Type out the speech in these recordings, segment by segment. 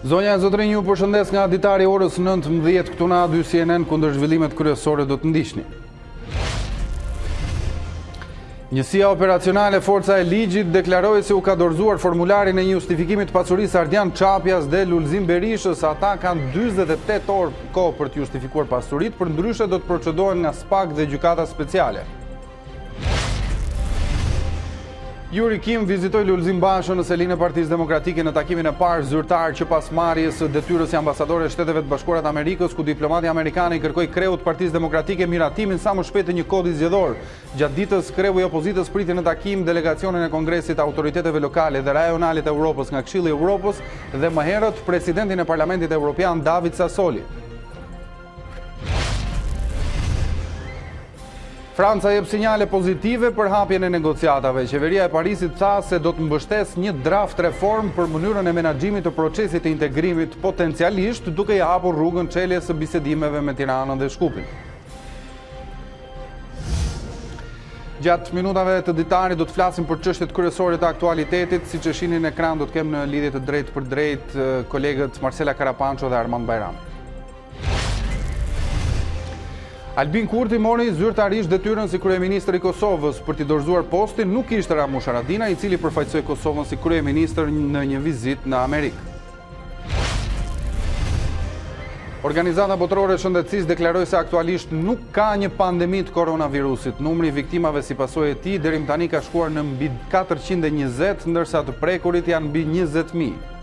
Zonja e zotrinj, ju përshëndes nga Ditari orës 19 këtu na 2 CNN kundër zhvillimet kryesore do të ndiqni. Njësia operacionale Forca e Ligjit deklaroi se u ka dorëzuar formularin e një justifikimi të pasurisë Ardian Çapjas dhe Lulzim Berishës. Ata kanë 48 orë kohë për të justifikuar pasuritë, përndryshe do të procedohen nga SPAK dhe gjykata speciale. Juri Kim vizitoi Lulzim Bashën në selinë e Partisë Demokratike në takimin e parë zyrtar që pas marrjes së detyrës si ambasadore e Shteteve të Bashkuara të Amerikës, ku diplomati amerikan i kërkoi kreut Partisë Demokratike miratimin sa më shpejt të një kodi zgjedhor. Gjatë ditës, kreu i opozitës priti në takim delegacionin e Kongresit, autoriteteve lokale dhe rajonale të Evropës nga Këshilli i Evropës dhe më herët presidentin e Parlamentit Evropian David Sassoli. Franca jep sinjale pozitive për hapjen e negociatave. Qeveria e Parisit tha se do të mbështes një draft reform për mënyrën e menaxhimit të procesit të integrimit potencialisht, duke i hapur rrugën çeljes së bisedimeve me Tiranën dhe Shkupin. Gjatë minutave të Ditarit do të flasim për çështjet kryesore të aktualitetit, siç e shihni në ekran do të kemë në lidhje të drejtë për drejtë kolegët Marcela Karapanço dhe Armand Bajrami. Albin Kurti mori zyrtarisht detyrën si kryeministër i Kosovës. Për t'i dorëzuar postin nuk ishte Ramush Haradinaj, i cili përfaqësoi Kosovën si kryeministër në një vizitë në Amerikë. Organizata Botërore e Shëndetësisë deklaroi se aktualisht nuk ka një pandemi të koronavirusit. Numri i viktimave si pasojë e tij deri më tani ka shkuar në mbi 420, ndërsa të prekurit janë mbi 20.000.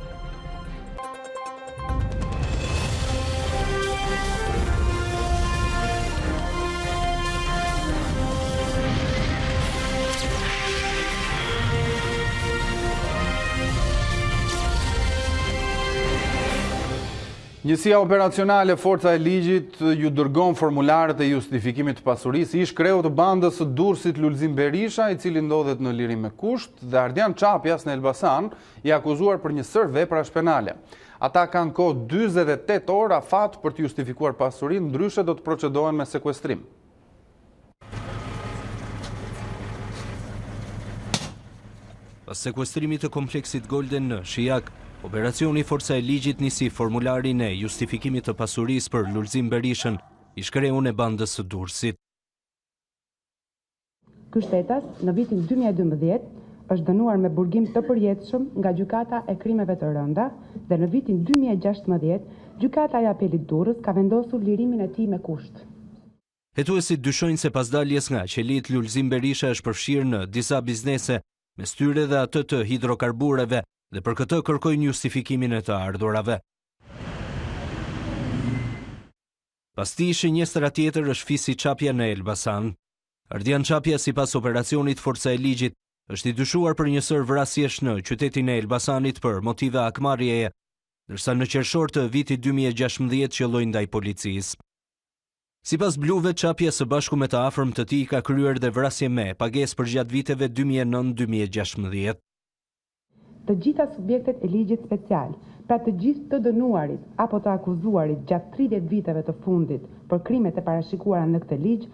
Njësia operacionale Forca e Ligjit ju dërgon formularët e justifikimit të pasurisë. Ish kreu të bandës së Durrësit Lulzim Berisha, i cili ndodhet në lirim me kusht, dhe Ardian Çapjas në Elbasan, i akuzuar për një sër veprash penale. Ata kanë kohë 48 orë afat për të justifikuar pasurinë, ndryshe do të procedohen me sekuestrim. Pas sekuestrimit të kompleksit Golden në Shijak, operacioni Forca e Ligjit nisi formularin e justifikimit të pasurisë për Lulzim Berishën, ish kreun e bandës së Durrësit. Ky shtetas në vitin 2012 është dënuar me burgim të përjetshëm nga gjykata e krimeve të rënda dhe në vitin 2016 gjykata e apelit Durrës ka vendosur lirimin e tij me kusht. Hetuesit dyshojnë se pas daljes nga qelit, Lulzim Berisha është përfshirë në disa biznese me styre dhe atë të hidrokarbureve, dhe për këtë kërkojnë justifikimin e të ardhurave. Pas tij shënjestëra tjetër është Fisi Çapja në Elbasan. Ardian Çapja sipas operacionit Forca e Ligjit është i dyshuar për një sër vrasjesh në qytetin e Elbasanit për motive akmarrjeje, ndërsa në qershor të vitit 2016 qelloi ndaj policisë. Sipas bluve, Çapja së bashku me të afërm të tij ka kryer dhe vrasje me pagesë për gjatë viteve 2009-2016. Të gjitha subjektet e ligjit special, pra të gjithë të dënuarit apo të akuzuarit gjatë 30 viteve të fundit për krimet e parashikuara në këtë ligj,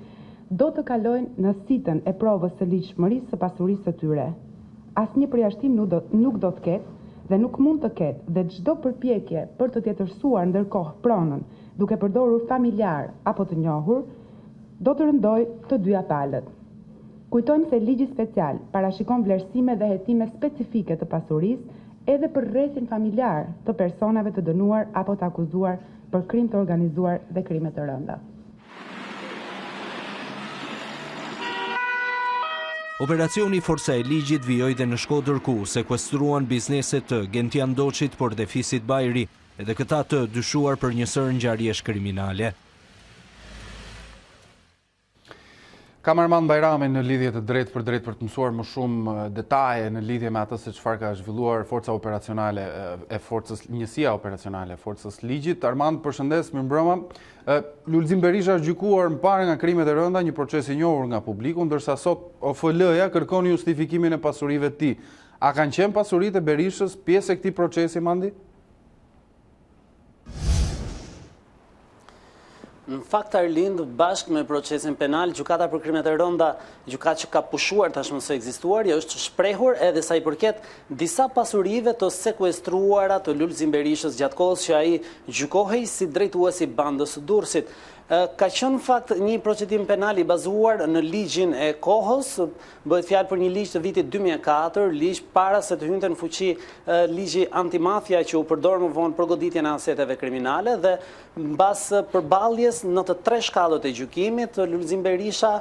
do të kalojnë në sitën e provës së ligjshmërisë së pasurisë së tyre. Asnjë përjashtim nuk do të ketë dhe nuk mund të ketë, dhe çdo përpjekje për të tjetërsuar ndërkohë pronën duke përdorur familjar apo të njohur, do të rëndojë të dyja palët. Kujtojmë se ligji special parashikon vlerësime dhe hetime specifike të pasurisë edhe për rrethin familjar të personave të dënuar apo të akuzuar për krim të organizuar dhe krime të rënda. Operacioni Forca e Ligjit vijoi dhe në Shkodër, ku sekuestruan bizneset të Gentian Doçit por dhe Fisit Bajri, edhe këta të dyshuar për një sër ngjarjesh kriminale. Kam Armand Bajrami në lidhje të drejtë për të mësuar më shumë detaje në lidhje me atë se çfarë ka zhvilluar forca operacionale e forcës, njësia operacionale e Forcës Ligjit. Armand, përshëndes, mirëmbrëma. Lulzim Berisha është gjykuar më parë nga krimet e rënda, një proces i njohur nga publiku, ndërsa sot OFL-ja kërkon justifikimin e pasurive të tij. A kanë qenë pasuritë e Berishës pjesë e këtij procesi, Mandi? Në fakt, Arlind, bashkë me procesin penal, gjykata për krimet e rënda, gjykatë që ka pushuar tashmë së ekzistuar, është shprehur edhe sa i përket disa pasurive të sekuestruara të Lulzim Berishës gjatë kohës që ai gjykohej si drejtuesi i bandës së Durrësit. Ka qenë fakt një procedim penal i bazuar në ligjin e kohës, bëhet fjalë për një ligj të vitit 2004, ligj para se të hynte në fuqi ligji antimafia që u përdor më vonë për goditjen e aseteve kriminale dhe mbas përballjes në të tre shkallët e gjykimit, Lulzim Berisha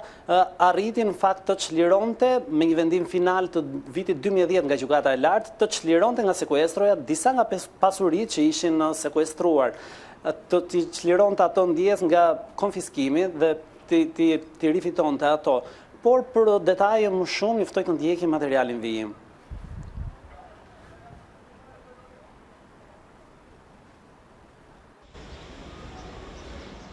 arriti në fakt të çlironte me një vendim final të vitit 2010 nga gjykata e lartë të çlironte nga sekuestroja disa nga pasuritë që ishin sekuestruar. Të çlironte ato ndjes nga konfiskimi dhe të rifitonte ato. Por për detaje më shumë, juftoj të ndjekim materialin vijim.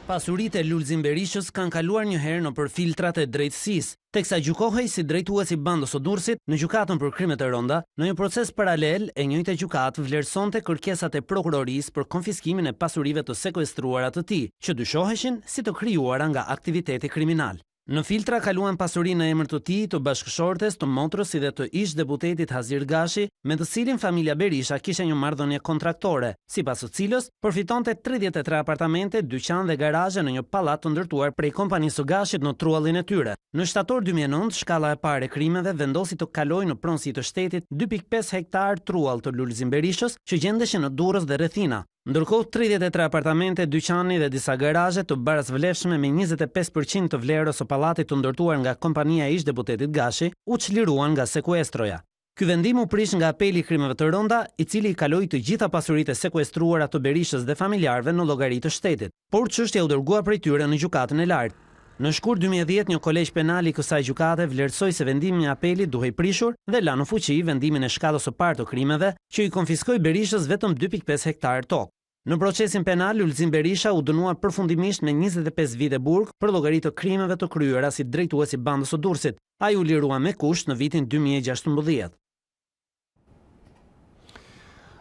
Pasuritë e Lulzim Berishës kanë kaluar një herë nëpër filtrat e drejtësisë, teksa gjykohej si drejtuesi i bandës së Durrësit në gjykatën për krimet e rënda, në një proces paralel e njëjta gjykatë vlerësonte kërkesat e prokurorisë për konfiskimin e pasurive të sekuestruara të tij, që dyshoheshin si të krijuara nga aktiviteti kriminal. Në filtra kaluan pasurinë në emër të tij, të bashkëshortes, të motrës si dhe të ish deputetit Hazir Gashi, me të cilin familja Berisha kishte një marrëdhënie kontraktore, sipas së cilës përfitonte 33 apartamente, dyqan dhe garazhe në një pallat të ndërtuar prej kompanisë së Gashit në truallin e tyre. Në shtator 2009, shkalla e parë e krimeve vendosi të kalojë në pronësi të shtetit 2.5 hektar truall të Lulzim Berishës, që gjendeshin në Durrës dhe rrethina. Ndërkohë 33 apartamente, dyqani dhe disa garazhe të baraz vlefshme me 25% të vlerës së pallatit të ndërtuar nga kompania e ish deputetit Gashi u çliruan nga sekuestroja. Ky vendim u prish nga apeli i krimeve të rënda, i cili i kaloi të gjitha pasuritë e sekuestruara të Berishës dhe familjarëve në llogari të shtetit, por çështja u dërgua prej tyre në gjykatën e lartë. Në shkurt 2010, një kolegj penal i kësaj gjykate vlerësoi se vendimi i apelit duhej prishur dhe la në fuqi vendimin e shkallës së parë të krimeve, që i konfiskoi Berishës vetëm 2.5 hektar tokë. Në procesin penal, Lulzim Berisha u dënua përfundimisht me 25 vite burg për llogari të krimeve të kryera si drejtuesi i bandës së Durrësit. Ai u lirua me kusht në vitin 2016.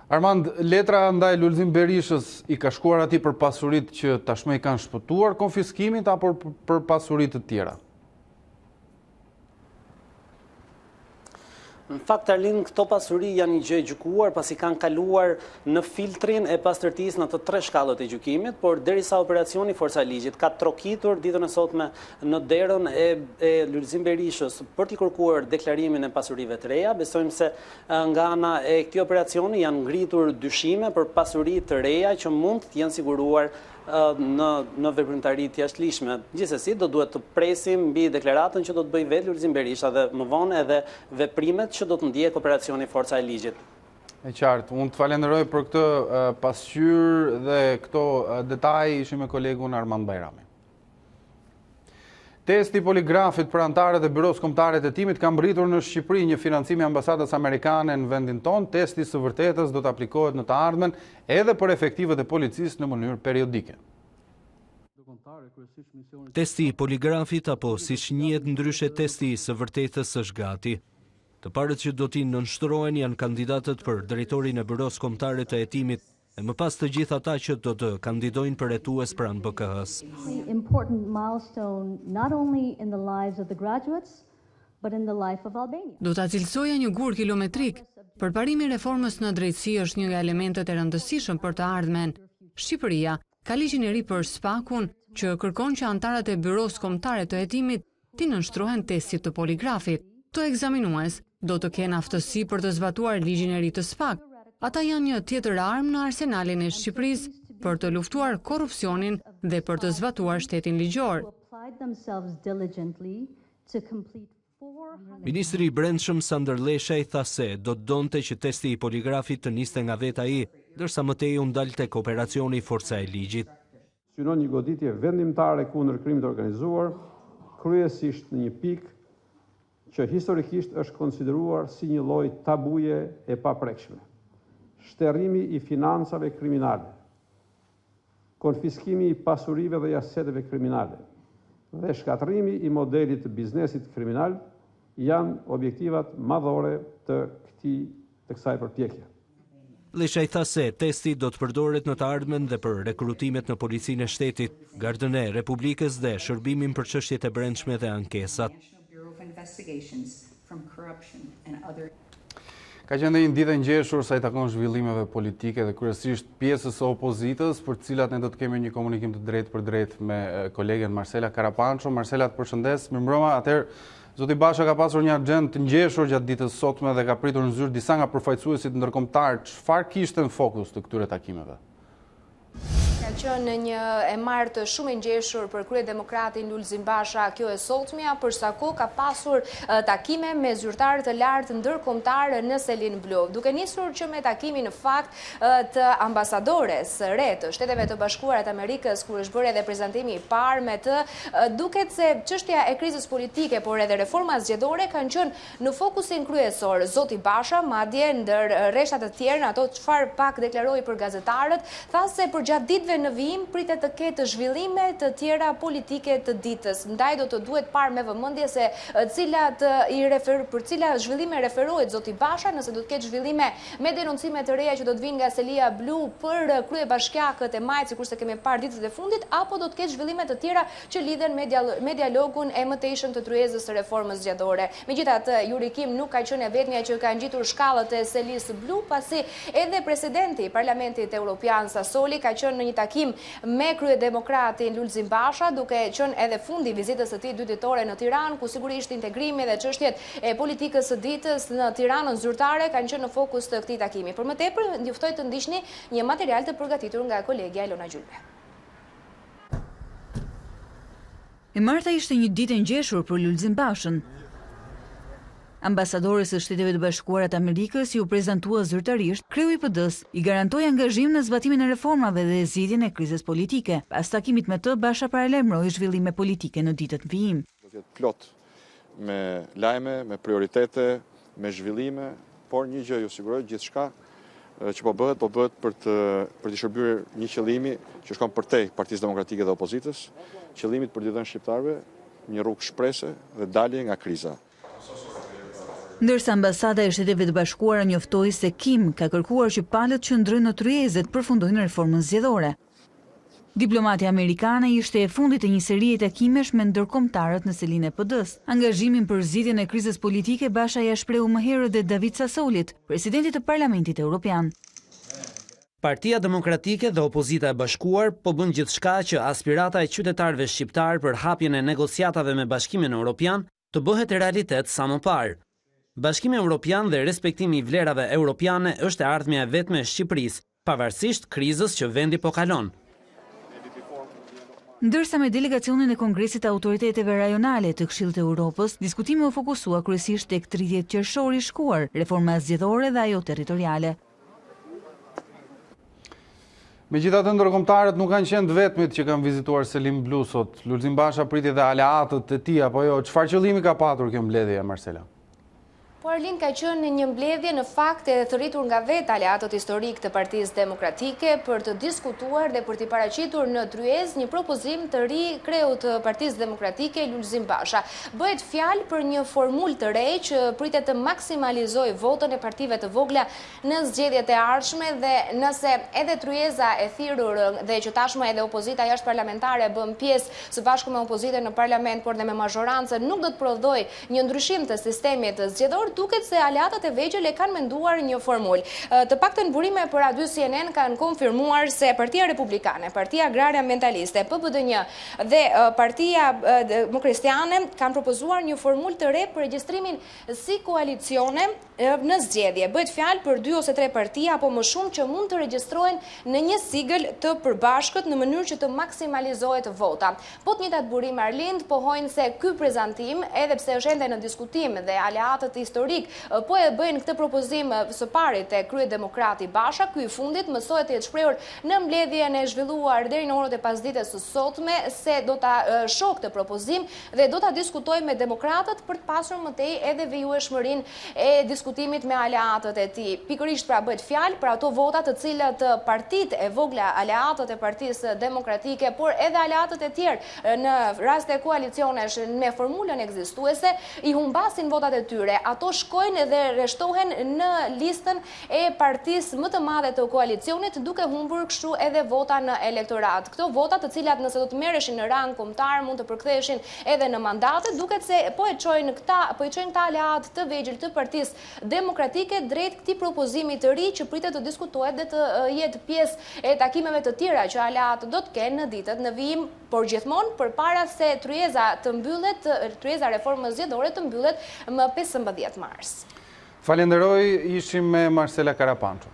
Armand, letra ndaj Lulzim Berishës i ka shkuar atij për pasuritë që tashmë i kanë shpëtuar konfiskimit apo për pasuritë të tjera? Në fakt, Arlin, këto pasuri janë një gjë e gjykuar pasi kanë kaluar në filtrin e pastërtisë në të tre shkallët e gjykimit, por derisa operacioni Forca e Ligjit ka trokitur ditën e sotme në derën e Lulzim Berishës për t'i kërkuar deklarimin e pasurive të reja, besojmë se nga ana e këtij operacioni janë ngritur dyshime për pasuri të reja që mund të jenë siguruar në veprimtari të jashtëligjshme. Gjithsesi, do duhet të presim mbi deklaratën që do të bëjë vetë Lulzim Berisha dhe më vonë edhe veprimet që do të ndjek operacioni Forca e Ligjit. E qartë, unë të falenderoj për këtë pasqyrë dhe këto detaj, ishim me kolegun Armand Bajrami. Testi poligrafit për antarët e Byros Kombëtare të Hetimit ka mbritur në Shqipëri një financim i ambasadës amerikane në vendin tonë. Testi së vërtetës do të aplikohet në të ardhmen edhe për efektivët e policisë në mënyrë periodike. Testi i poligrafit apo siç njihet ndryshe testi së vërtetës është gati. Të parët që do t'i nënshtrohen janë kandidatët për drejtorin e Byros Kombëtare të Hetimit, e më pas të gjithë ata që do të kandidojnë për hetues pranë BK-s. Do ta cilësoja një gur kilometrik. Përparimi i reformës në drejtësi është një nga elementet e rëndësishëm për të ardhmen. Shqipëria ka ligjin e ri për spakun që kërkon që antarët e Byros Kombëtare të Hetimit t'i nënshtrohen testit të poligrafit. Të egzaminues do të kenë aftësi për të zbatuar ligjin e ri të SPAK. Ata janë një tjetër armë në arsenalin e Shqipërisë për të luftuar korrupsionin dhe për të zbatuar shtetin ligjor. Ministri i Brendshëm Sandër Leshaj tha se do të donte që testi i poligrafit të niste nga vetë ai, ndërsa më tej u ndal tek operacioni Forca e Ligjit. Synon një goditje vendimtare kundër krimit të organizuar, kryesisht në një pikë që historikisht është konsideruar si një lloj tabuje e paprekshme. Shterrimi i financave kriminale, konfiskimi i pasurive dhe aseteve kriminale dhe shkatërrimi i modelit të biznesit kriminal janë objektivat madhore të kësaj përpjekje. Lisha i tha se testi do të përdoret në të ardhmen dhe për rekrutimet në policinë e shtetit, Gardën e Republikës dhe shërbimin për çështjet e brendshme dhe ankesat. Ka qenë një ditë e ngjeshur sa i takon zhvillimeve politike dhe kryesisht pjesës së opozitës, për të cilat ne do të kemi një komunikim të drejtë për drejtë me kolegen Marcela Karapancho. Marcela, të përshëndes. Mirëmbrëma. Atëherë, zoti Basha ka pasur një agjend të ngjeshur gjatë ditës sotme dhe ka pritur në zyrë disa nga përfaqësuesit ndërkombëtar. Çfarë kishte në fokus të këtyre takimeve? Ka qenë një e martë shumë e ngjeshur për kryedemokratin Lulzim Basha kjo e sotmja, për sa kohë ka pasur takime me zyrtarë të lartë ndërkombëtar në Selin Blu. Duke nisur që me takimin në fakt të ambasadores re të Shteteve të Bashkuara të Amerikës, kur është bërë edhe prezantimi i parë me të, duket se çështja e krizës politike, por edhe reforma zgjedhore kanë qenë në fokusin kryesor. Zoti Basha, madje ndër rreshtat të tjerë, ato çfarë pak deklaroi për gazetarët, tha se për gjatë ditëve në vijim pritet të ketë zhvillime të tjera politike të ditës. Ndaj do të duhet parë me vëmendje se për cila zhvillime referohet zoti Basha, nëse do të ketë zhvillime me denoncime të reja që do të vinë nga Selia Blu për kryebashkiakët e majit, sikurse kemi parë ditët e fundit, apo do të ketë zhvillime të tjera që lidhen me dialogun e mëtejshëm të tryezës së reformës zgjedhore. Megjithatë, Yuri Kim nuk ka qenë e vetmja që ka ngjitur shkallët e Selisë Blu, pasi edhe presidenti i Parlamentit Evropian Sassoli ka qenë në një takim me kryedemokratin Lulzim Basha, duke qenë edhe fundi vizitës së tij 2 ditore në Tiranë, ku sigurisht integrimi dhe çështjet e politikës së ditës në Tiranën zyrtare kanë qenë në fokus të këtij takimi. Për më tepër, ju ftoj të ndiqni një material të përgatitur nga kolegja Elona Gjulbe. E marta ishte një ditë e ngjeshur për Lulzim Bashën. Ambasadores së Shteteve të Bashkuara të Amerikës ju prezantua zyrtarisht, kreu i PD-s i garantoi angazhim në zbatimin e reformave dhe zgjidhjen e krizës politike. Pas takimit me të, Basha paralajmëroi zhvillime politike në ditët në vijim. Do të jetë plot me lajme, me prioritete, me zhvillime, por një gjë ju siguroj, gjithçka që po bëhet për të shërbyer një qëllimi që shkon përtej Partisë Demokratike dhe Opozitës, qëllimit për t'i dhënë shqiptarëve një rrugë shprese dhe dalje nga kriza. Ndërsa ambasada e Shteteve të Bashkuara njoftoi se Kim ka kërkuar që palët qëndrojnë në tryezë të përfundojnë reformën zgjedhore. Diplomati amerikane ishte e fundit të një serie takimesh me ndërkombëtarët në selinë e PD-s. Angazhimin për zgjidhjen e krizës politike Basha ja shprehu më herët dhe David Sassolit, presidentit të Parlamentit Evropian. Partia Demokratike dhe Opozita e Bashkuar po bën gjithçka që aspirata e qytetarëve shqiptar për hapjen e negociatave me Bashkimin Evropian të bëhet realitet sa më parë. Bashkimi Evropian dhe respektimi i vlerave europiane është e ardhmja e vetme e Shqipërisë, pavarësisht krizës që vendi po kalon. Ndërsa me delegacionin e Kongresit të Autoriteteve Rajonale të Këshillit të Europës, diskutimi u fokusua kryesisht tek 30 qershori i shkuar, reforma zgjedhore dhe ajo territoriale. Megjithatë, ndërkombëtarët nuk kanë qenë të vetmit që kanë vizituar Selin Blu sot. Lulzim Basha priti dhe aleatët e tij apo jo. Çfarë qëllimi ka patur kjo mbledhje, Marcela? Po Arlin, ka qenë një mbledhje në fakt e thërritur nga vetë aleatët historik të Partisë Demokratike për të diskutuar dhe për t'i paraqitur në tryezë një propozim të ri kreut të Partisë Demokratike Lulzim Basha. Bëhet fjalë për një formulë të re që pritet të maksimalizojë votën e partive të vogla në zgjedhjet e ardhshme dhe nëse edhe tryeza e thirrur dhe që tashmë edhe opozita jashtëparlamentare bën pjesë së bashku me opozitën në parlament, por dhe me mazhorancën nuk do të prodhojë një ndryshim të sistemit zgjedhor, duket se aleatët e vegjël e kanë menduar një formulë. Të paktën burime për A2 CNN kanë konfirmuar se Partia Republikane, Partia Agraria Ambientaliste, PPD1 dhe Partia Demokristane kanë propozuar një formulë të re për regjistrimin si koalicione në zgjedhje. Bëhet fjalë për 2 ose 3 partia apo më shumë që mund të regjistrohen në një sigël të përbashkët në mënyrë që të maksimalizohet vota. Po të njëjtat burime Arlind pohojnë se ky prezantim, edhe pse është ende në diskutim dhe aleatët historik po e bëjnë këtë propozim së parit e kryedemokrati Basha, ky i fundit mësohet të jetë shprehur në mbledhjen e zhvilluar deri në orët e pasdites së sotme se do ta shoh këtë propozim dhe do ta diskutojë me demokratët për të pasur më tej edhe vijshmërinë e diskutimit me aleatët e tij. Pikërisht pra bëhet fjalë për ato vota të cilat partitë e vogla, aleatët e Partisë Demokratike, por edhe aleatët e tjerë në rast e koalicionesh me formulën ekzistuese i humbasin votat e tyre. Ato ato shkojnë dhe rreshtohen në listën e partisë më të madhe të koalicionit, duke humbur kështu edhe vota në elektorat. Këto vota, të cilat nëse do të merreshin në rang kombëtar, mund të përktheheshin edhe në mandate, duket se po i çojnë këta aleat të vegjël të Partisë Demokratike drejt këtij propozimi të ri që pritet të diskutohet dhe të jetë pjesë e takimeve të tjera që aleat do të kenë në ditët në vijim, por gjithmonë përpara se tryeza reformës zgjedhore të mbyllet më 15 mars. Falenderoj, ishim me Marcela Karapanço.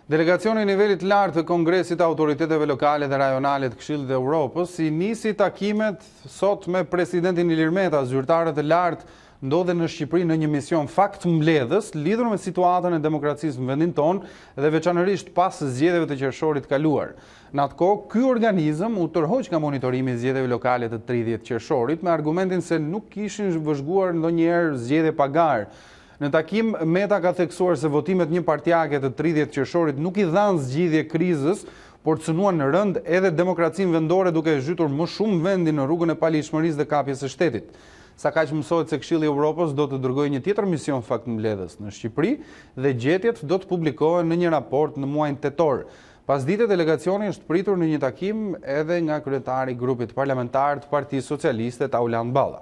Delegacioni i nivelit lartë të Kongresit të Autoriteteve Lokale dhe Rajonale të Këshillit të Evropës i nisi takimet sot me presidentin Ilir Meta. Zyrtarët e lartë ndodhen në Shqipëri në një mision faktmbledhës lidhur me situatën e demokracisë në vendin tonë dhe veçanërisht pas zgjedhjeve të qershorit kaluar. Në atë kohë, ky organizëm u tërhoq nga monitorimi i zgjedhjeve lokale të 30 qershorit me argumentin se nuk kishin vëzhguar ndonjëherë zgjedhje pagar. Në takim, Meta ka theksuar se votimet njëpartjake të 30 qershorit nuk i dhanë zgjidhje krizës, por cënuan në rënd edhe demokracinë vendore duke zhytur më shumë vendi në rrugën e palishmërisë dhe kapjes së shtetit. Sa kaq mësohet se Këshilli i Evropës do të dërgojë një tjetër mision faktmbledhës në Shqipëri dhe gjetjet do të publikohen në një raport në muajin tetor. Pasdite delegacioni është pritur në një takim edhe nga kryetari i grupit parlamentar të Partisë Socialiste Tauland Balla.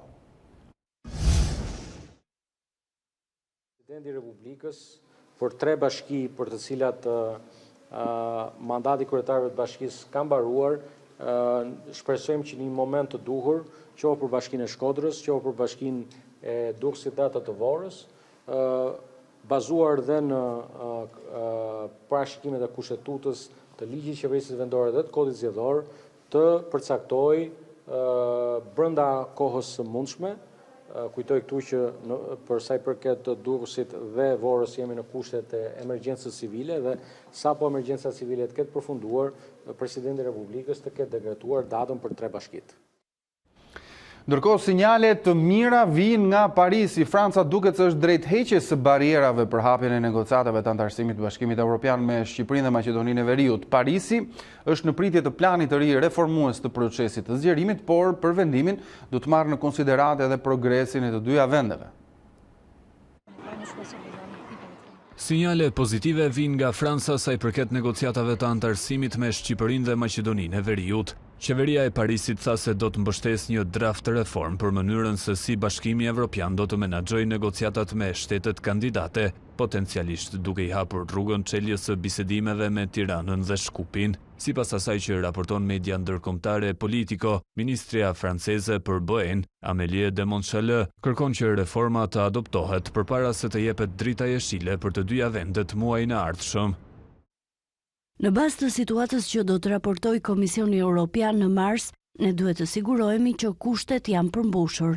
Presidenti i Republikës për 3 bashki për të cilat mandati kryetarëve të bashkisë ka mbaruar, shpresojmë që në një moment të duhur, qoftë për bashkinë e Shkodrës, qoftë për bashkinë e Durrësit të Vorës, bazuar dhe në parashikimet e kushtetues të ligjit qeverisë vendore dhe të kodit zgjedhor, të përcaktoj brenda kohës së mundshme. Kujtoj këtu që për sa i përket të Durrësit dhe Vorës jemi në kushtet e emergjencës civile dhe sapo emergjenca civile të ketë përfunduar, Presidenti i Republikës të ketë dekretuar datën për 3 bashkitë. Ndërkohë, sinjale të mira vijnë nga Parisi. Franca duket se është drejt heqjes së barierave për hapjen e negociatave të antarësimit të Bashkimit Evropian me Shqipërinë dhe Maqedoninë e Veriut. Parisi është në pritje të planit të ri reformues të procesit të zgjerimit, por për vendimin do të marrë në konsiderat edhe progresin e të dyja vendeve. Sinjale pozitive vijnë nga Franca sa i përket negociatave të antarësimit me Shqipërinë dhe Maqedoninë e Veriut. Qeveria e Parisit tha se do të mbështesë një draft reform për mënyrën se si Bashkimi Evropian do të menaxhojë negociatat me shtetet kandidate, potencialisht duke i hapur rrugën çeljes së bisedimeve me Tiranën dhe Shkupin. Sipas asaj që raporton media ndërkombëtare Politico, ministria franceze për BE-n, Amélie de Montchalin, kërkon që reforma të adoptohet përpara se të jepet drita jeshile për të dyja vendet muajin e ardhshëm. Në bazë të situatës që do të raportojë Komisioni Evropian në mars, ne duhet të sigurohemi që kushtet janë përmbushur.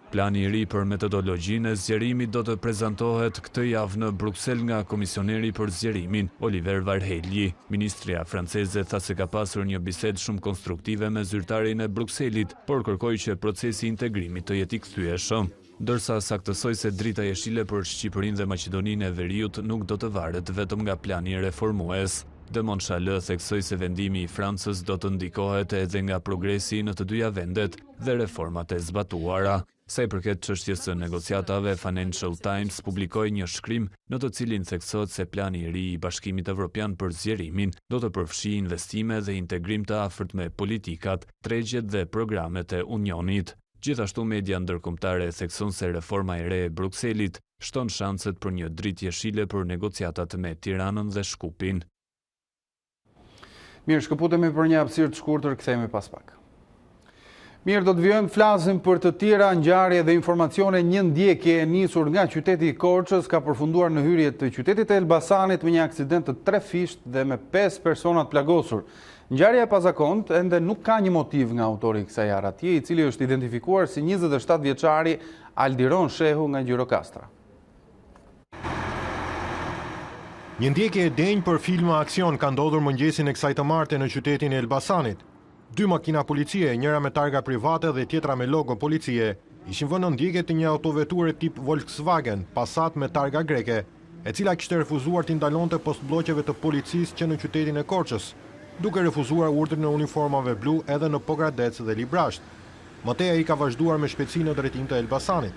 Plani i ri për metodologjinë e zgjerimit do të prezantohet këtë javë në Bruksel nga komisioneri për zgjerimin, Oliver Varhelyi. Ministria franceze tha se ka pasur një bisedë shumë konstruktive me zyrtarin e Brukselit, por kërkoi që procesi i integrimit të jetë i kthyeshëm. Ndërsa saktësoi se drita jeshile për Shqipërinë dhe Maqedoninë e Veriut nuk do të varet vetëm nga plani reformues. De Montchalin theksoi se vendimi i Francës do të ndikohet edhe nga progresi në të dyja vendet dhe reformat e zbatuara. Sa i përket çështjes së negociatave, Financial Times publikoi një shkrim në të cilin theksohet se plani i ri i Bashkimit Evropian për zgjerimin do të përfshijë investime dhe integrim të afërt me politikat, tregjet dhe programet e Unionit. Gjithashtu media ndërkombëtare thekson se reforma e re e Brukselit shton shanset për një dritë jeshile për negociatat me Tiranën dhe Shkupin. Mirë, shkëputemi për një hapësirë të shkurtër, kthehemi pas pak. Mirë, do të vijojmë flasim për të tjera ngjarje dhe informacione. Një ndjekje e nisur nga qyteti i Korçës ka përfunduar në hyrje të qytetit të Elbasanit me një aksident të 3 fisht dhe me 5 persona të plagosur. Ngjarja e pazakontë ende nuk ka një motiv nga autori i kësaj arratje, i cili është identifikuar si 27 vjeçari Aldiron Shehu nga Gjirokastra. Një ndjekje e denjë për filma aksion ka ndodhur mëngjesin e kësaj të marte në qytetin e Elbasanit. 2 makina policie, njëra me targa private dhe tjetra me logo policie, ishin vënë në ndjekje të një autoveture tip Volkswagen, Passat me targa greke, e cila kishte refuzuar t'i ndalonte postbllokeve të policisë që në qytetin e Korçës, duke refuzuar urdhrin e uniformave blu edhe në Pogradec dhe Librasht. Mëtej ai ka vazhduar me shpejtësi në drejtim të Elbasanit.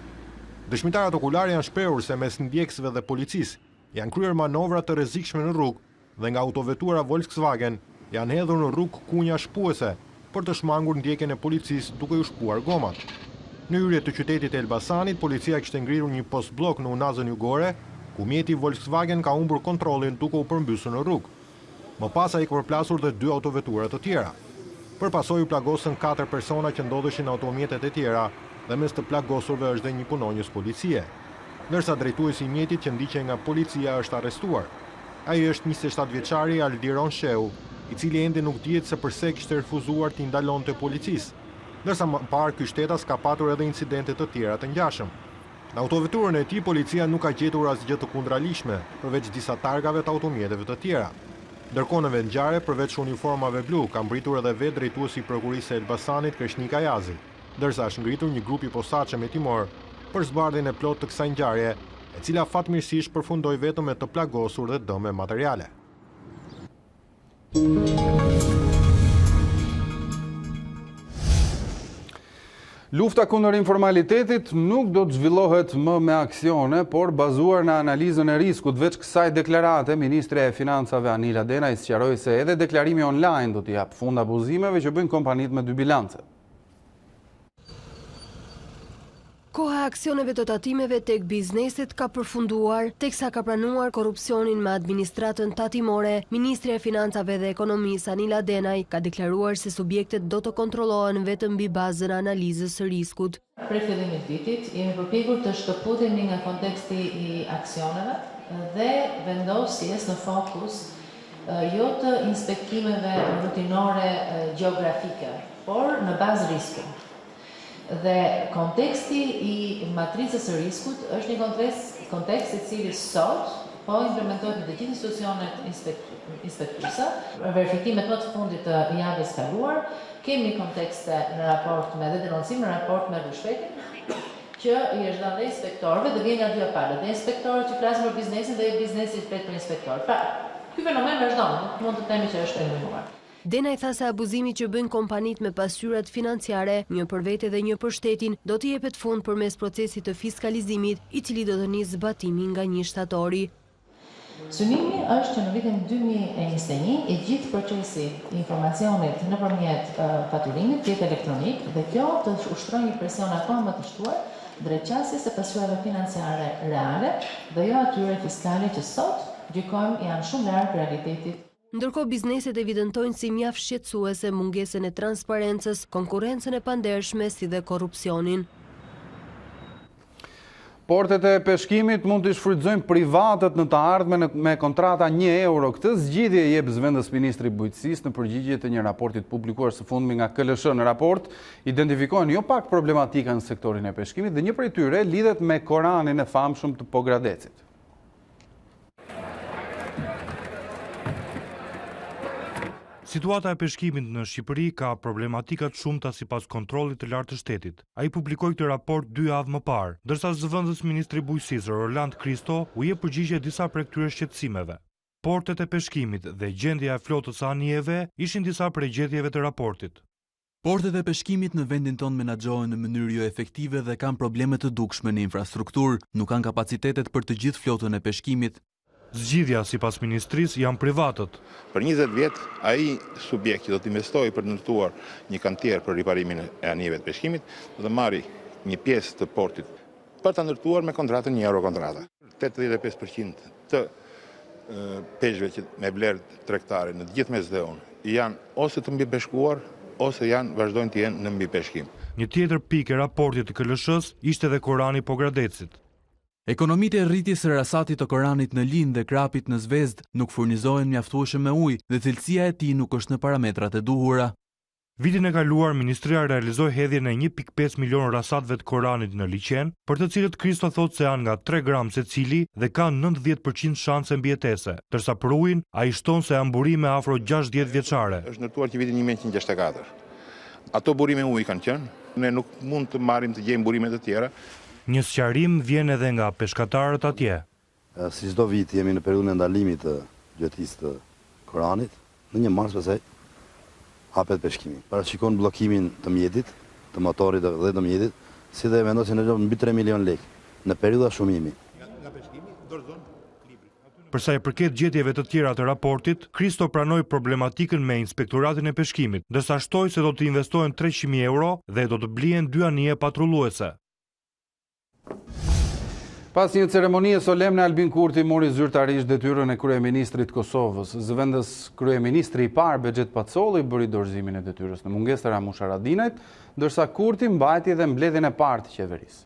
Dëshmitarët okulare janë shprehur se mes ndjekësve dhe policisë janë kryer manovra të rrezikshme në rrugë dhe nga autovetura Volkswagen janë hedhur në rrugë kunja shpuese për të shmangur ndjekjen e policisë duke u shpuar gomat. Në hyrje të qytetit e Elbasanit, policia kishte ngritur një post blok në unazën jugore, ku mjeti Volkswagen ka humbur kontrollin duke u përmbysur në rrugë. Më pas ai ka përplasur dhe 2 autovetura të tjera. Përpasoj u plagosën 4 persona që ndodheshin në automjetet e tjera dhe mes të plagosurve është dhe një punonjës policie, ndërsa drejtuesi i mjetit që ndiqej nga policia është arrestuar. Ai është 27 vjeçari Aldiron Sheu, i cili ende nuk dihet se pse kishte refuzuar t'i ndalonte policisë, ndërsa më parë ky shtetas ka patur edhe incidente të tjera të ngjashëm. Në autoveturën e tij policia nuk ka gjetur asgjë të kundralishme, përveç disa targave të automjeteve të tjera. Ndërkohë në vendngjarje, përveç uniformave blu, ka mbritur edhe vetë drejtuesi i prokurisë së Elbasanit Kreshnika Jazi, ndërsa është ngritur një grup i posaçëm hetimor për zbardhjen e plotë të kësaj ngjarje, e cila fatmirësisht përfundoi vetëm me të plagosur dhe dëme materiale. Lufta kundër informalitetit nuk do të zhvillohet më me aksione, por bazuar në analizën e riskut. Veç kësaj deklarate, Ministre e Financave Anila Denaj sqaroi se edhe deklarimi online do t'i jap fund abuzimeve që bëjnë kompanitë me 2 bilance. Koha e aksioneve të tatimeve tek bizneset ka përfunduar, teksa ka pranuar korrupsionin me administratën tatimore. Ministri e Financave dhe Ekonomisë Anila Denaj ka deklaruar se subjektet do të kontrollohen vetëm mbi bazën e analizës së riskut. Prej fillimit vitit jemi përpikur të shkëputemi nga konteksti i aksioneve dhe vendosjes në fokus jo të inspektimeve rutinore gjeografike, por në bazë risku. Dhe konteksti i matricës së riskut është një kontekst i cili sot po implementohet në të gjithë institucionet inspektuese. Verifikimet më të fundit të javës kaluar, kemi kontekste në raport me dhe denoncim në raport me rrushpetin, që i është dhënë dhe inspektorëve dhe vjen nga 2 palët, dhe inspektorët që flasin për biznesin dhe biznesi flet për inspektorët. Pra, ky fenomen vazhdon, mund të themi që është eliminuar. Denaj tha se abuzimi që bëjnë kompanitë me pasyrat financiare, një për vete dhe një për shtetin, do t'i jepet fund përmes procesit të fiskalizimit, i cili do të nisë zbatimi nga 1 shtatori. Synimi është që në vitin 2021 i gjithë procesi i informacionit nëpërmjet faturimit të jetë elektronik dhe kjo të ushtrojë një presion akoma më të shtuar drejt qasjes së pasuriave financiare reale dhe jo atyre fiskale që sot gjykojmë janë shumë larg realitetit. Ndërkohë bizneset evidentojnë si mjaft shqetësuese mungesën e transparencës, konkurrencën e pandershme si dhe korrupsionin. Portet e peshkimit mund të shfrytëzojnë privatët në të ardhmen me kontrata €1. Këtë zgjidhje jep zëvendës Ministri i Bujqësisë në përgjigje të një raportit publikuar së fundmi nga KLSH. Në raport identifikohen jo pak problematika në sektorin e peshkimit dhe një prej tyre lidhet me Koranin e famshëm të Pogradecit. Situata e peshkimit në Shqipëri ka problematikat shumta sipas kontrollit të lartë të shtetit. Ai publikoi këtë raport 2 javë më parë, ndërsa zëvendës Ministri i Bujqësisë Roland Kristo u jep përgjigje disa prej këtyre shqetësimeve. Portet e peshkimit dhe gjendja e flotës së anijeve ishin disa prej gjetjeve të raportit. Portet e peshkimit në vendin tonë menaxhohen në mënyrë jo efektive dhe kanë probleme të dukshme në infrastrukturë, nuk kanë kapacitetet për të gjithë flotën e peshkimit. Zgjidhja sipas ministrisë janë privatët. Për 20 vjet ai subjekt që do të investojë për të ndërtuar një kantier për riparimin e anijeve të peshkimit do të marrë një pjesë të portit për ta ndërtuar me kontratën €1 kontrata. 85% të peshqve që me vlerë tregtare në të gjithë mesdheun janë ose të mbi peshkuar ose vazhdojnë të jenë në mbi peshkim. Një tjetër pikë e raportit të KLSH-s ishte edhe Korani Pogradecit. Ekonomitë e rritjes së rasatit të Koranit në Lindë dhe Krapit në Zvezdë nuk furnizohen mjaftueshëm me ujë dhe cilësia e tij nuk është në parametrat e duhura. Vitin e kaluar, Ministria realizoi hedhjen e 1.5 milion rasatëve të Koranit në liqen, për të cilët Kristo thotë se janë nga 3 gram secili dhe kanë 90% shanse mbijetese, ndërsa për ujin ai shton se janë burime afro 60 vjeçare. Është ndërtuar që vitin 1964. Ato burime uji kanë qenë, ne nuk mund të marrim të gjejmë burime të tjera. Një sqarim vjen edhe nga peshkatarët atje. Si çdo vit jemi në periudhën e ndalimit të gjëtisë të Koranit, në 1 mars pastaj hapet peshkimi. Parashikon bllokimin të mjetit, të motorit dhe të mjetit, si dhe vendosin në mbi 3 milion lekë. në periudha shumimi. Për sa i përket gjetjeve të tjera të raportit, Kristo pranoi problematikën me Inspektoratin e Peshkimit, ndërsa shtoi se do të investohen 300.000 euro dhe do të blihen 2 anije patrulluese. Pas një ceremonie solemne, Albin Kurti mori zyrtarisht detyrën e kryeministrit Kosovës. Zëvendës kryeministri i parë Bexhet Pacolli bëri dorëzimin e detyrës në mungesë të Ramush Haradinajt, ndërsa Kurti mbajti dhe mbledhjen e parë të qeverisë.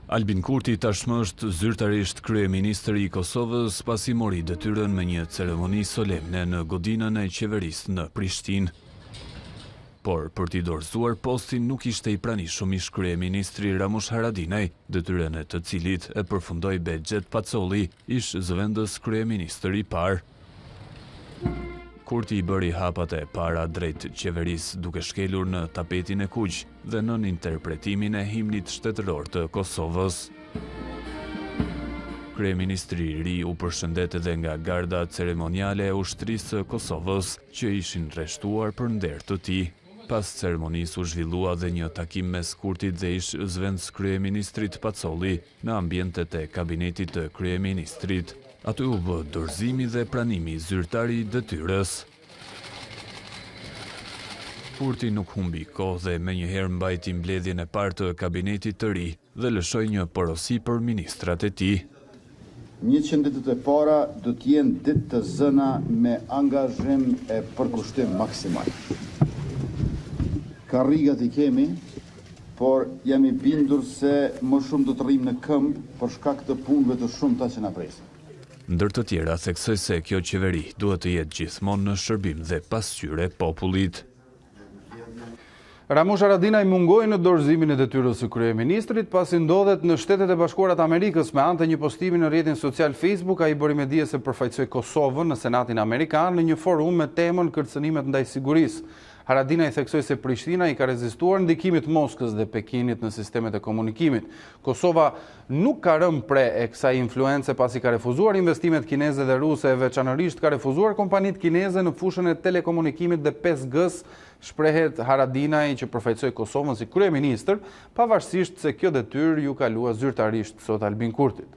Albin Kurti tashmë është zyrtarisht kryeministri i Kosovës pasi mori detyrën me një ceremoni solemne në godinën e qeverisë në Prishtinë. Por për t'i dorëzuar postin nuk ishte i pranishëm ish kryeministri Ramush Haradinaj, detyrën e të cilit e përfundoi Bexhet Pacolli, ish zëvendës kryeministri i parë. Kurti i bëri hapat e para drejt qeverisë duke shkelur në tapetin e kuq dhe nën interpretimin e himnit shtetëror të Kosovës. Kryeministri i ri u përshëndet edhe nga garda ceremoniale e ushtrisë së Kosovës që ishin rreshtuar për nder të tij. Pas ceremonisë u zhvillua dhe një takim mes Kurtit dhe ish zëvendës kryeministrit Pacolli në ambientet e kabinetit të kryeministrit. Aty u bë dorëzimi dhe pranimi zyrtari i detyrës. Kurti nuk humbi kohë dhe menjëherë mbajti mbledhjen e parë të kabinetit të ri dhe lëshoi një porosi për ministrat e tij. 100 ditët e para do të jenë ditë të zëna me angazhim e përkushtim maksimal. Karrigat i kemi, por jam i bindur se më shumë do të rrim në këmbë për shkak të punëve të shumta që na presin. Ndër të tjera theksoi se kjo qeveri duhet të jetë gjithmonë në shërbim dhe pasqyre popullit. Ramush Haradinaj mungoi në dorëzimin e detyrës së kryeministrit pasi ndodhet në Shtetet e Bashkuara të Amerikës. Me anë të një postimi në rrjetin social Facebook, ai bëri me dije se përfaqësoi Kosovën në Senatin Amerikan në një forum me temën kërcënimet ndaj sigurisë. Haradinaj theksoi se Prishtina i ka rezistuar ndikimit Moskës dhe Pekinit në sistemet e komunikimit. Kosova nuk ka rënë pre e kësaj influence pasi ka refuzuar investimet kineze dhe ruse, veçanërisht ka refuzuar kompanitë kineze në fushën e telekomunikimit dhe 5G-s, shprehet Haradinaj që përfaqësoi Kosovën si kryeministër, pavarësisht se kjo detyrë ju kalua zyrtarisht sot Albin Kurtit.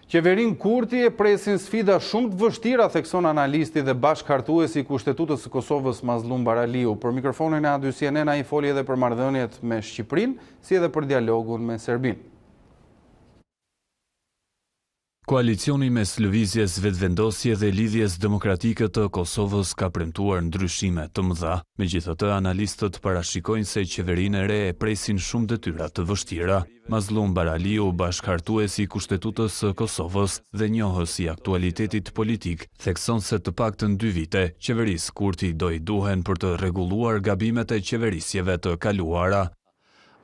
Qeverin Kurti e presin sfida shumë të vështira, thekson analisti dhe bashkëhartuesi i Kushtetutës së Kosovës Mazlum Baraliu. Për mikrofonin e A2 CNN ai foli edhe për marrëdhëniet me Shqipërinë, si edhe për dialogun me Serbinë. Koalicioni mes lëvizjes vetëvendosje dhe lidhjes demokratike të Kosovës ka premtuar ndryshime të mëdha. Megjithatë, analistët parashikojnë se qeverinë e re e presin shumë detyra të vështira. Mazlum Baraliu, bashkëhartuesi i Kushtetutës së Kosovës dhe njohës i aktualitetit politik, thekson se të paktën 2 vite qeverisë Kurti do i duhen për të rregulluar gabimet e qeverisjeve të kaluara.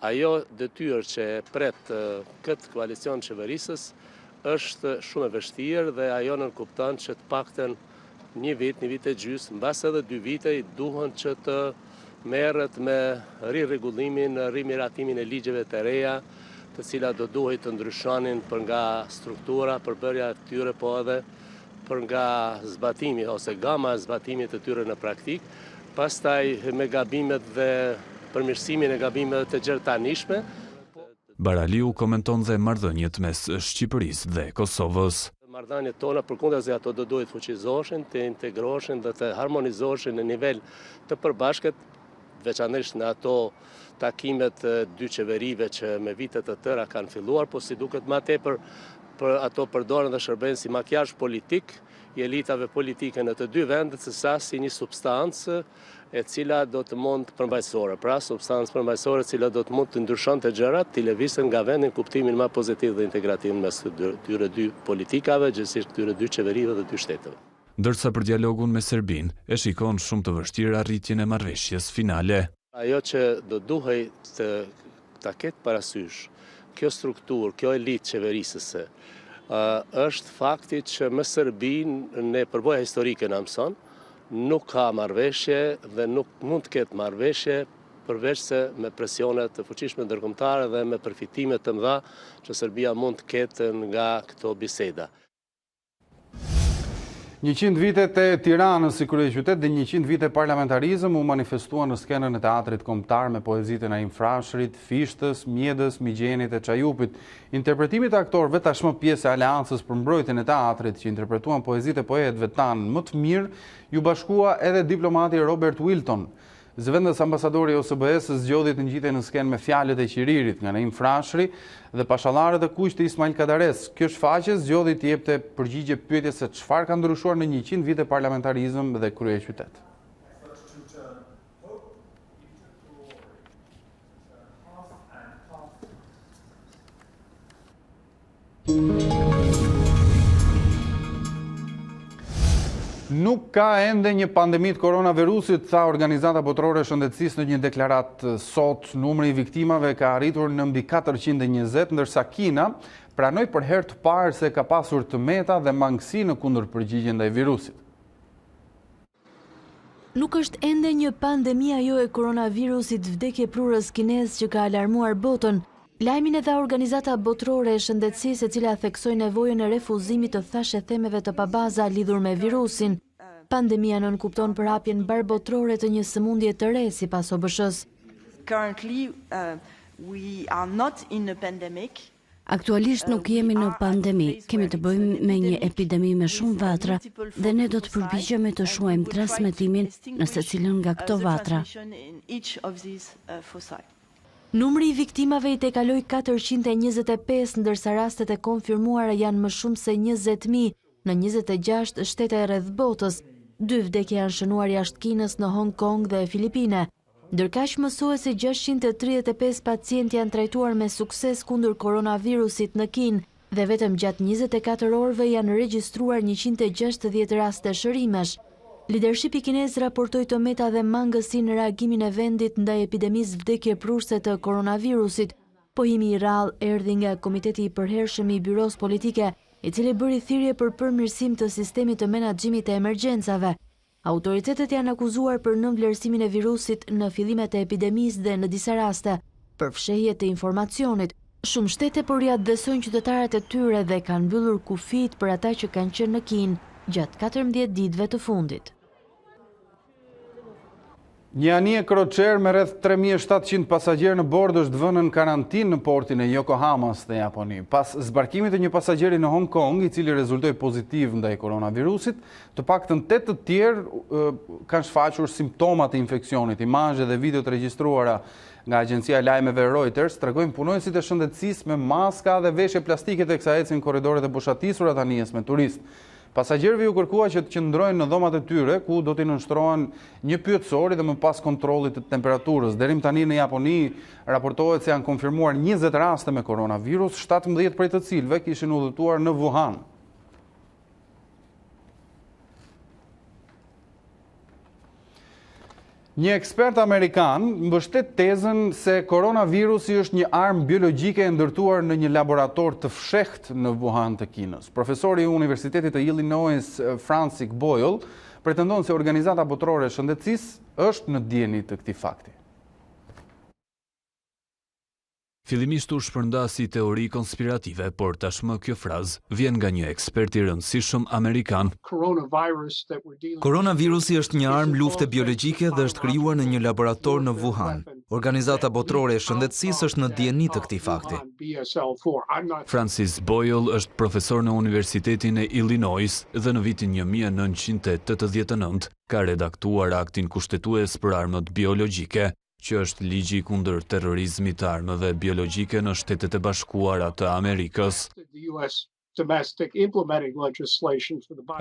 Ajo detyrë që pret këtë koalicion qeverisës është shumë e vështirë dhe ajo nënkupton që të paktën 1 vit, 1 vit e gjysmë, mbas edhe 2 vite i duhen që të merret me rirregullimin, rimiratimin e ligjeve të reja, të cilat do duhet të ndryshonin për nga struktura, përbërja e tyre, po edhe për nga zbatimi ose gama e zbatimit të tyre në praktik, pastaj me gabimet dhe përmirësimin e gabimeve të gjertanishme. Baraliu komenton dhe marrëdhëniet mes Shqipërisë dhe Kosovës. Marrëdhëniet tona përkundazi ato do duhet fuqizohen, të integrohen dhe të harmonizohen në nivel të përbashkët, veçanërisht në ato takimet 2 qeverive që me vite të tëra kanë filluar, po si duket më tepër për ato përdoren dhe shërben si makjazh politik i elitave politike në të 2 vendet, sesa si një substancë e cila do të mund përmbajtësore. Pra, substancë përmbajtësore e cila do të mund të ndryshonte gjërat, të lëvizten nga vendin kuptimin më pozitiv dhe integrativ mes këtyre 2 politikave, gjithsesi këtyre 2 qeverive dhe 2 shteteve. Ndërsa për dialogun me Serbinë e shikon shumë të vështirë arritjen e marrëveshjes finale. Ajo që do duhej ta ketë parasysh kjo strukturë, kjo elitë qeverisëse, është fakti që me Serbinë në përvoja historike në mëson, nuk ka marrëveshje dhe nuk mund të ketë marrëveshje përveç se me presionet të fuqishme ndërkombëtare dhe me përfitime të mëdha që Serbia mund të ketë nga këto biseda. 100 vitet e Tiranës si kryeqytet dhe 100 vite parlamentarizëm u manifestuan në skenën e teatrit kombëtar me poezitë e Naim Frashërit, Fishtës, Mjedës, Migjenit e Çajupit. Interpretimit e aktorëve tashmë pjesë e Aleancës për mbrojtjen e teatrit që interpretuan poezitë e poetëve tanë më të mirë, ju bashkua edhe diplomati Robert Wilton. Zëvendës ambasadori i OSBE-s zgjodhi të ngjitej në skenë me fjalët e qiririt nga Naim Frashëri dhe pashallarët e kuq të Ismail Kadares. Kjo shfaqje zgjodhi të jepte përgjigje pyetjes se çfarë ka ndryshuar në 100 vite parlamentarizëm dhe kryeqytet. Nuk ka ende një pandemi të koronavirusit, tha Organizata Botërore e Shëndetësisë në një deklaratë sot. Numri i viktimave ka arritur në mbi 420, ndërsa Kina pranoi për herë të parë se ka pasur tëmeta dhe mangësi në kundërpërgjigje ndaj virusit. Nuk është ende një pandemi ajo e koronavirusit vdekje prurës kinez që ka alarmuar botën. Lajmin e dha Organizata Botërore e Shëndetësisë, e cila theksoi nevojën e refuzimit të thashethemeve të pabaza lidhur me virusin. Pandemia nënkupton përhapjen barbotërore të një sëmundje të re sipas OBSH-s. Currently, we are not in a pandemic. Aktualisht nuk jemi në pandemi, kemi të bëjmë me një epidemi me shumë vatra dhe ne do të përpiqemi të shuajmë transmetimin në secilën nga këto vatra. Numri i viktimave i tekaloi 425, ndërsa rastet e konfirmuara janë më shumë se 20.000 në 26 shtete rreth botës. 2 vdekje janë shënuar jashtë Kinës në Hong Kong dhe Filipine. Ndërkaq mësuesi 635 pacientë janë trajtuar me sukses kundër koronavirusit në Kinë dhe vetëm gjatë 24 orëve janë regjistruar 160 raste shërimesh. Lidershipi kinez raportoi tëmeta dhe mangësi në reagimin e vendit ndaj epidemisë vdekje prurse të koronavirusit. Pohimi i rrallë erdhi nga Komiteti i Përhershëm i Byros Politike, i cili bëri thirrje për përmirësim të sistemit të menaxhimit të emergjencave. Autoritetet janë akuzuar për nënvlerësimin e virusit në fillimet e epidemisë dhe në disa raste për fshehje të informacionit. Shumë shtete po riadhësojnë qytetarët e tyre dhe kanë mbyllur kufijt për ata që kanë qenë në Kinë gjatë 14 ditëve të fundit. Një anije kroçer me rreth 3700 pasagjerë në bord është vënë në karantinë në portin e Yokohamas në Japoni. Pas zbarkimit të një pasagjeri në Hong Kong, i cili rezultoi pozitiv ndaj koronavirusit, të paktën 8 të tjerë kanë shfaqur simptomat e infeksionit. Imazhe dhe video të regjistruara nga agjencia e lajmeve Reuters tregojnë punonësit e shëndetësisë me maska dhe veshje plastike teksa ecin korridoret e boshatisura të anijes me turistë. Pasagerëve u kërkua që të qëndrojnë në dhomat e tyre, ku do t'i nënshtrohen një pyetësori dhe më pas kontrollit të temperaturës. Deri tani në Japoni raportohet se janë konfirmuar 20 raste me koronavirus, 17 prej të cilëve kishin udhëtuar në Wuhan. Një ekspert amerikan mbështet tezën se koronavirusi është një armë biologjike e ndërtuar në një laborator të fshehtë në Wuhan të Kinës. Profesori i Universitetit të Illinois, Francis Boyle, pretendon se Organizata Botërore e Shëndetësisë është në dieni të këtij fakti. Fillimisht u shpërnda si teori konspirative, por tashmë kjo frazë vjen nga një ekspert i rëndësishëm amerikan. Koronavirusi është një armë lufte biologjike dhe është krijuar në një laborator në Wuhan. Organizata Botërore e Shëndetësisë është në dieni të këtij fakti. Francis Boyle është profesor në Universitetin e Illinois dhe në vitin 1989 ka redaktuar aktin kushtetues për armët biologjike, që është ligji kundër terrorizmit të armëve biologjike në Shtetet e Bashkuara të Amerikës.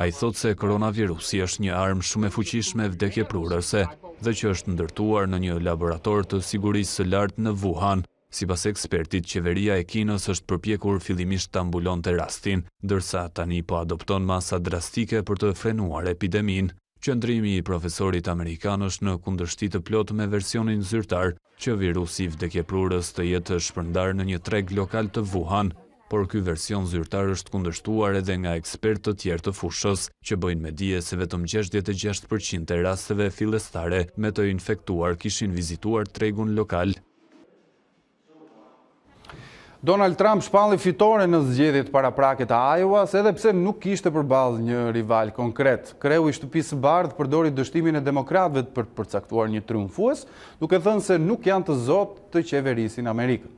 Ai thotë se koronavirusi është një armë shumë e fuqishme vdekjeprurëse dhe që është ndërtuar në një laborator të sigurisë së lartë në Wuhan. Sipas ekspertit, qeveria e Kinës është përpjekur fillimisht ta mbulonte rastin, ndërsa tani po adopton masa drastike për të frenuar epideminë. Qëndrimi i profesorit amerikan është në kundërshti të plotë me versionin zyrtar që virusi vdekjeprurës të jetë shpërndar në një treg lokal të Wuhan, por ky version zyrtar është kundërshtuar edhe nga ekspertë të tjerë të fushës, që bëjnë me dije se vetëm 66% e rasteve fillestare me të infektuar kishin vizituar tregun lokal. Donald Trump shpalli fitore në zgjedhjet paraprake të Iowas, edhe pse nuk kishte përballë një rival konkret. Kreu i Shtëpisë së Bardhë përdori dështimin e demokratëve për të përcaktuar një triumfues, duke thënë se nuk janë të zotë të qeverisin Amerikën.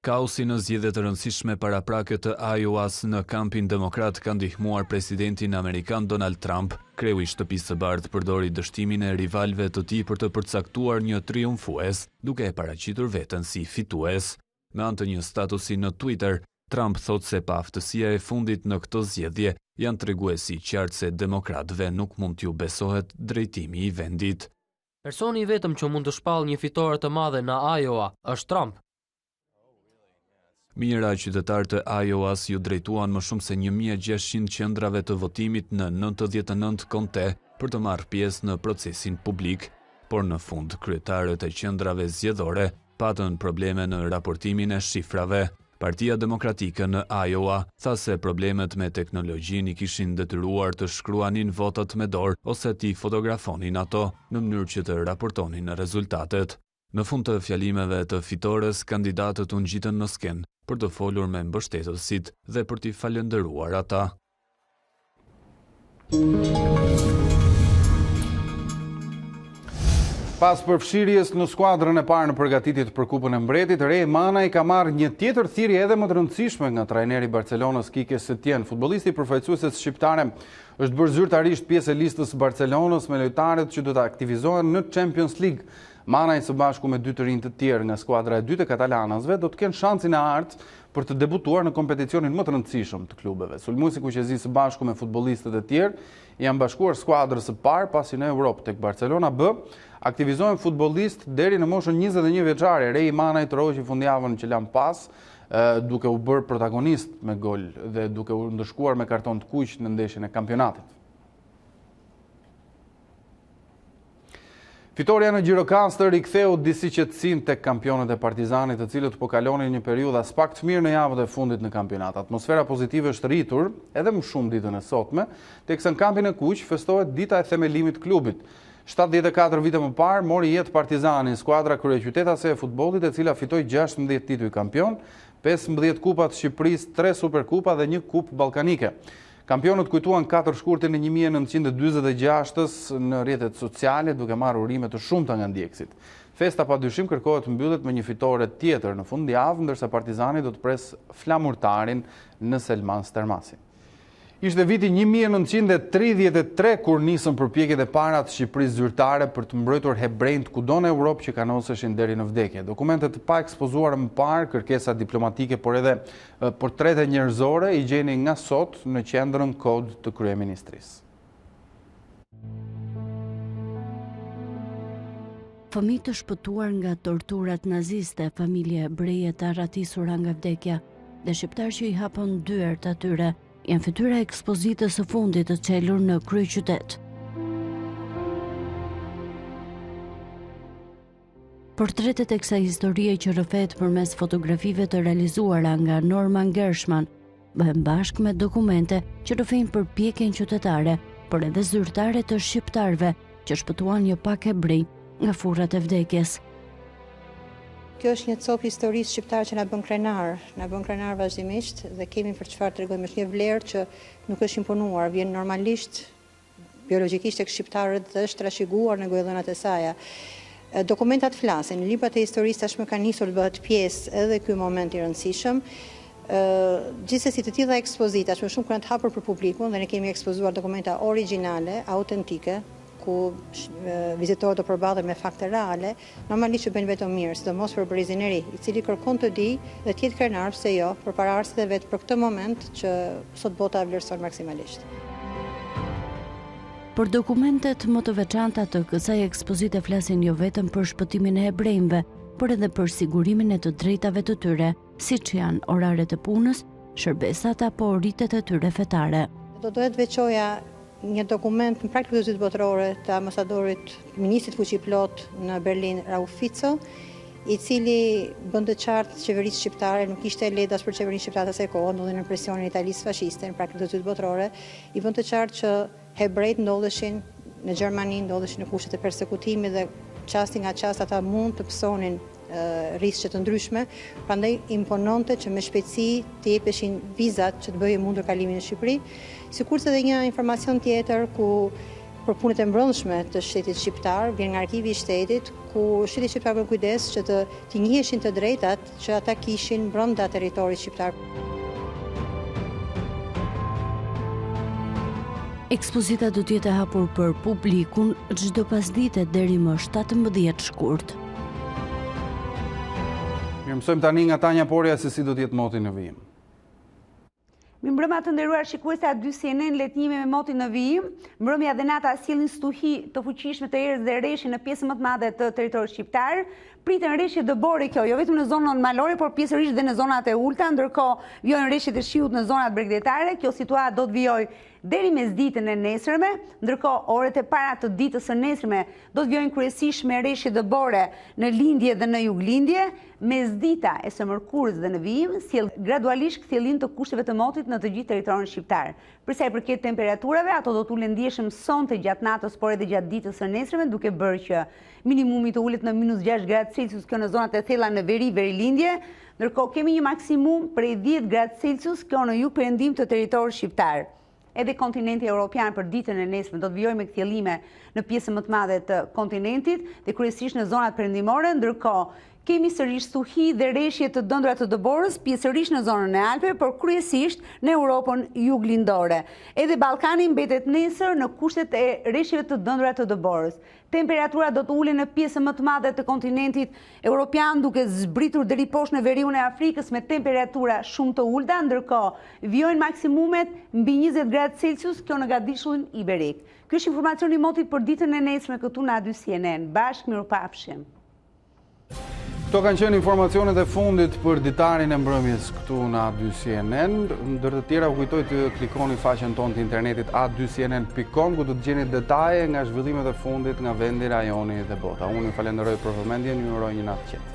Kaosi në zgjedhjet të rëndësishme paraprake të Iowas në kampin demokrat ka ndihmuar presidentin amerikan Donald Trump. Kreu i Shtëpisë së Bardhë përdori dështimin e rivalëve të tij për të përcaktuar një triumfues, duke e paraqitur veten si fitues. Me anë të një statusi në Twitter, Trump thot se pa aftësia e fundit në këtë zgjedhje janë treguesi qartë se demokratëve nuk mund t'ju besohet drejtimi i vendit. Personi i vetëm që mund të shpallë një fitore të madhe në Iowa është Trump. Mijëra qytetarë të Iowas ju drejtuan më shumë se 1600 qendrave të votimit në 99 konte për të marrë pjesë në procesin publik, por në fund kryetarët e qendrave zgjedhore patën probleme në raportimin e shifrave. Partia Demokratike në Iowa tha se problemet me teknologjinë i kishin detyruar të shkruanin votat me dorë ose t'i fotografonin ato në mënyrë që të raportonin rezultatet. Në fund të fjalimeve të fitores, kandidatët u ngjitën në skenë për të folur me mbështetësit dhe për t'i falendëruar ata. Pas përfshirjes në skuadrën e parë në përgatitjet për Kupën e Mbretit, Rej Manaj ka marrë një tjetër thirrje edhe më të rëndësishme nga trajneri i Barcelonës Quique Setien. Futbollisti përfaqësues shqiptare është bërë zyrtarisht pjesë e listës së Barcelonës me lojtarët që do të aktivizohen në Champions League. Manaj së bashku me 2 të rinj të tjerë nga skuadra e dytë e katalanasve do të kenë shansin e artë për të debutuar në kompeticionin më të rëndësishëm të klubeve. Sulmuesi Kuqezi së bashku me futbollistët e tjerë janë bashkuar skuadrës së parë pasi në Europë tek Barcelona B aktivizohen futbollistë deri në moshën 21 vjeçare. Rej Manaj troqi fundjavën që lan pas duke u bërë protagonist me gol dhe duke u ndëshkuar me karton të kuq në ndeshjen e kampionatit. Fitoria në Gjirokastër i ktheu disi qetësinë tek kampionët e Partizanit, të cilët po kalonin një periudhë as pak të mirë në javët e fundit në kampionat. Atmosfera pozitive është rritur edhe më shumë ditën e sotme, teksa në kampin e kuq festohet dita e themelimit të klubit. 74 vite më parë mori jetë Partizani, skuadra kryeqytetase e futbollit, e cila fitoi 16 tituj kampion, 15 kupat të Shqipërisë, 3 superkupa dhe 1 kupë ballkanike. Kampionët kujtuan 4 shkurtin e 1946 në rrjetet sociale, duke marrë urime të shumta nga ndjekësit. Festa padyshim kërkohet mbyllet me një fitore tjetër në fundjavë, ndërsa Partizani do të pres flamurtarin në Selman Stermasi. Ishte viti 1933 kur nisën përpjekjet e para të Shqipërisë zyrtare për të mbrojtur hebrejt kudo në Europë që kanoseshin deri në vdekje. Dokumentet pa ekspozuara më parë, kërkesa diplomatike, por edhe portrete njerëzore i gjeni nga sot në qendrën kod të kryeministrisë. Fëmijë të shpëtuar nga torturat naziste, familje hebreje të arratisura nga vdekja dhe shqiptar që i hapën dyert atyre, janë fytyra e ekspozitës së fundit të çelur në kryeqytet. Portretet e kësaj historie që rrëfet përmes fotografive të realizuara nga Norman Gershman bëhen bashkë me dokumente që rrëfejnë përpjekjen qytetare, por edhe zyrtare të shqiptarëve që shpëtuan një pak hebrej nga furrat e vdekjes. Kjo është një copë historisë shqiptare që na bën krenar vazhdimisht dhe kemi për çfarë tregojmë, është një vlerë që nuk është imponuar, vjen normalisht biologjikisht tek shqiptarët dhe është trashëguar në gojëdhënat e saj. Dokumentat flasin, librat e historisë tashmë kanë nisur të bëhet pjesë edhe ky moment i rëndësishëm. Gjithsesi të tilla ekspozita që shumë kanë të hapur për publikun dhe ne kemi ekspozuar dokumenta origjinale, autentike, ku vizitorët do përballen me fakte reale, normalisht që bëjnë vetëm mirë, sidomos për bërizin e ri, i cili kërkon të di dhe të jetë krenar pse jo, përpara arsit e vet për këtë moment që sot bota e vlerëson maksimalisht. Por dokumentet më të veçanta të kësaj ekspozite flasin jo vetëm për shpëtimin e hebrejve, por edhe për sigurimin e të drejtave të tyre, siç janë oraret e punës, shërbesat apo rritet e tyre fetare. Do dohet veçoja një dokument në praktikë të dytë botërore të ambasadorit ministrit fuqiplot në Berlin, Rauf Fico, i cili bën të qartë qeverisë shqiptare, nuk ishte lehtë as për qeverinë shqiptare asaj kohe, ndodhi në presionin e Italisë fashiste në praktikë të dytë botërore, i bën të qartë që hebrejt ndodheshin në Gjermani, ndodheshin në kushte të përsekutimit dhe qasti nga qast ata mund të pësonin rrisqe të ndryshme, prandaj impononte që me shpejtësi të jepeshin vizat që të bëjë mundur kalimin në Shqipëri, sikurse edhe një informacion tjetër ku për punët e mbrëmshme të shtetit shqiptar, vjen nga arkivi i shtetit, ku shteti shqiptar bën kujdes që të njiheshin të drejtat që ata kishin brenda territorit shqiptar. Ekspozita do të jetë e hapur për publikun çdo pasdite deri më 17 shkurt. Mirë, mësojmë tani nga Tanja Porja se si do të jetë moti në vijim. Mbrëmja të nderuar shikuesë, dy CNN letnjime me motin në vijim. Mbrëmja dhe nata sjellin stuhi të fuqishme të erës dhe rreshi në pjesën më të madhe të territorit shqiptar. Pritën rreshje dëbore kjo, jo vetëm në zonën malore, por pjesërisht dhe në zonat e ulta, ndërkohë vijojnë rreshjet e shiut në zonat bregdetare. Kjo situatë do të vijojë deri mesditën e nesërme, ndërkohë orët e para të ditës së nesërme do të vijojnë kryesisht me rreshje dëbore në lindje dhe në juglindje. Mesdita e së mërkurës dhe në vijim sjell gradualisht kthjellim të kushteve të motit në të gjithë territorin shqiptar. Për sa i përket temperaturave, ato do të ulen ndjeshëm sonte gjatë natës, por edhe gjatë ditës së nesërme, duke bërë që minimumi të ulet në -6 gradë Celsius, kjo në zonat e thella në veri lindje, ndërkohë kemi një maksimum prej 10 gradë Celsius, kjo në jugperëndim të territorit shqiptar. Edhe kontinenti evropian për ditën e nesërme do të vijojë me kthjellime në pjesën më të madhe të kontinentit dhe kryesisht në zonat perëndimore, ndërkohë kemi sërish stuhi dhe rreshje të dëndura të dëborës, pjesërisht në zonën e Alpeve, por kryesisht në Europën juglindore. Edhe Ballkani mbetet nesër në kushtet e rreshjeve të dëndura të dëborës. Temperatura do të ulen në pjesën më të madhe të kontinentit evropian, duke zbritur deri poshtë në veriun e Afrikës me temperatura shumë të ulta, ndërkohë vijojnë maksimumet mbi 20 gradë Celsius, kjo në gatishtullin iberik. Ky është informacioni i motit për ditën e nesërme këtu në A2 CNN. Bashkë mirupafshim. Këto kanë qenë informacionet e fundit për ditarin e mbrëmjes këtu në A2 CNN. Ndër të tjera u kujtoj të klikoni faqen tonë të internetit a2cnn.com, ku do të gjeni detaje nga zhvillimet e fundit nga vendi, rajoni dhe bota. Unë ju falenderoj për vëmendjen, ju uroj një natë qetë.